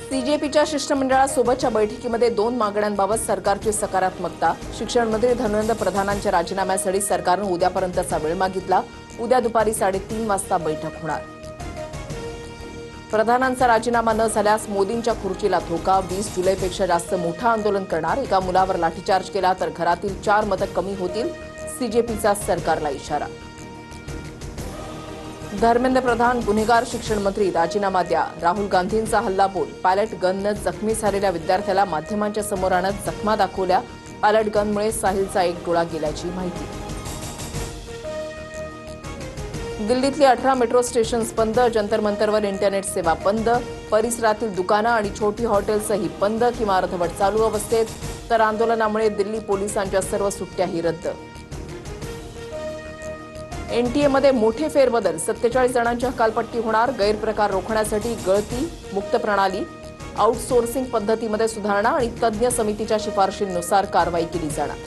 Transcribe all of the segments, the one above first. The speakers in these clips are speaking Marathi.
सीजेपीच्या शिष्टमंडळासोबतच्या बैठकीमध्ये 2 मागण्यांबाबत सरकारची सकारात्मकता। शिक्षण मंत्री धर्मेंद्र प्रधानांच्या राजीनाम्यासाठी सरकारने उद्यापर्यंतचा वेळ मागितला। उद्या दुपारी 3:30 वाजता बैठक होणार। प्रधानांचा राजीनामा न झाल्यास मोदींच्या खुर्चीला धोका। 20 जुलैपेक्षा जास्त मोठं आंदोलन करणार। एका मुलावर लाठीचार्ज केला तर घरातील 4 मतं कमी होतील। सीजेपीचा सरकारला इशारा। धर्मेंद्र प्रधान गुन्हेगार शिक्षण मंत्री राजीनामा द्या। राहुल गांधींचा हल्लाबोल। पायलट गननं जखमी झालेल्या विद्यार्थ्याला माध्यमांच्या समोर आणत जखमा दाखवल्या। पायलट गनमुळे साहिलचा एक डोळा गेल्याची माहिती। दिल्लीतली 18 मेट्रो स्टेशन्स बंद। जंतर मंतरवर इंटरनेट सेवा बंद। परिसरातील दुकानं आणि छोटी हॉटेल्सही बंद किंवा अर्धवट चालू अवस्थेत। तर आंदोलनामुळे दिल्ली पोलिसांच्या सर्व सुट्ट्याही रद्द। एनटीएमध्ये मोठे फेरबदल। 47 जणांची हकालपट्टी होणार। गैरप्रकार रोखण्यासाठी गळती मुक्त प्रणाली, आउटसोर्सिंग पद्धतीमध्ये सुधारणा आणि तज्ज्ञ समितीच्या शिफारशींनुसार कारवाई केली जाणार।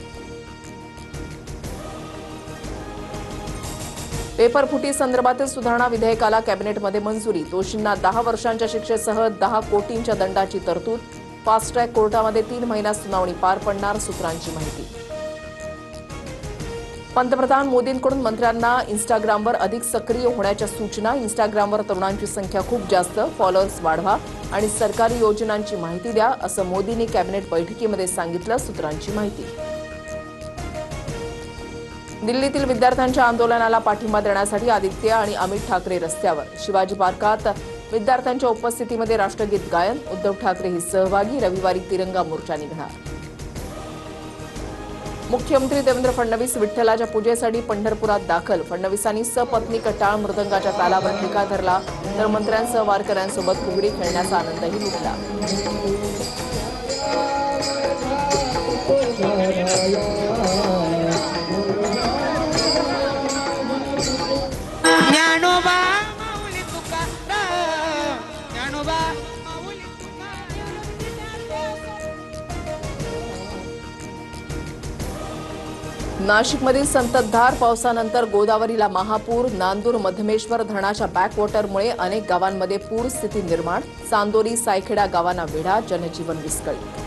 पेपरफुटी संदर्भातील सुधारणा विधेयकाला कॅबिनेटमध्ये मंजुरी। दोषींना 10 वर्षांच्या शिक्षेसह 10 कोटींच्या दंडाची तरतूद। फास्ट ट्रॅक कोर्टामध्ये 3 महिन्यात सुनावणी पार पडणार। सूत्रांची माहिती। पंतप्रधान मोदींकडून मंत्र्यांना इन्स्टाग्रामवर अधिक सक्रिय होण्याच्या सूचना। इन्स्टाग्रामवर तरुणांची संख्या खूप जास्त। फॉलोअर्स वाढवा आणि सरकारी योजनांची माहिती द्या, असं मोदींनी कॅबिनेट बैठकीमध्ये सांगितलं। सूत्रांची माहिती। दिल्लीतील विद्यार्थ्यांच्या आंदोलनाला पाठिंबा देण्यासाठी आदित्य आणि अमित ठाकरे रस्त्यावर। शिवाजी पार्कात विद्यार्थ्यांच्या उपस्थितीमध्ये राष्ट्रगीत गायन। उद्धव ठाकरेही सहभागी। रविवारी तिरंगा मोर्चा निघणार। मुख्यमंत्री देवेंद्र फडणवीस विठ्ठलाच्या पूजेसाठी पंढरपुरात दाखल। फडणवीसांनी सपत्नीक टाळ मृदंगाच्या तालावर ठेका धरला तर मंत्र्यांसह वारकऱ्यांसोबत फुगडी खेळण्याचा आनंदही लुटला। नाशिकमधील संततधार पावसानंतर गोदावरीला महापूर। नांदूर मध्यमेश्वर धरणाच्या बॅकवॉटरमुळे अनेक गावांमध्ये पूर स्थिती निर्माण। चांदोली सायखेडा गावांना वेढा। जनजीवन विस्कळीत।